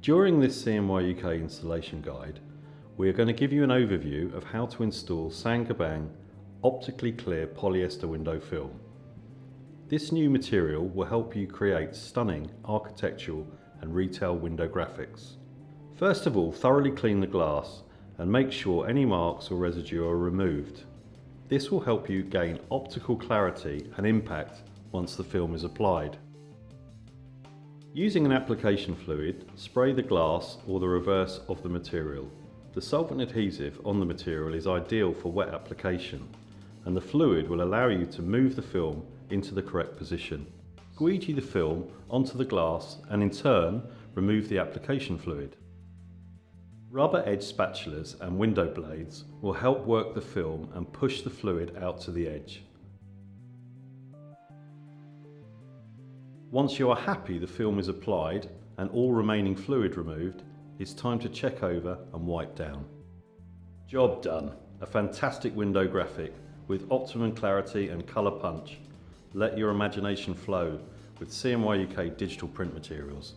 During this CMYUK installation guide, we are going to give you an overview of how to install Saint-Gobain optically clear polyester window film. This new material will help you create stunning architectural and retail window graphics. First of all, thoroughly clean the glass and make sure any marks or residue are removed. This will help you gain optical clarity and impact once the film is applied. Using an application fluid, spray the glass or the reverse of the material. The solvent adhesive on the material is ideal for wet application, and the fluid will allow you to move the film into the correct position. Squeegee the film onto the glass and in turn remove the application fluid. Rubber edge spatulas and window blades will help work the film and push the fluid out to the edge. Once you are happy the film is applied and all remaining fluid removed, it's time to check over and wipe down. Job done! A fantastic window graphic with optimum clarity and colour punch. Let your imagination flow with CMYUK digital print materials.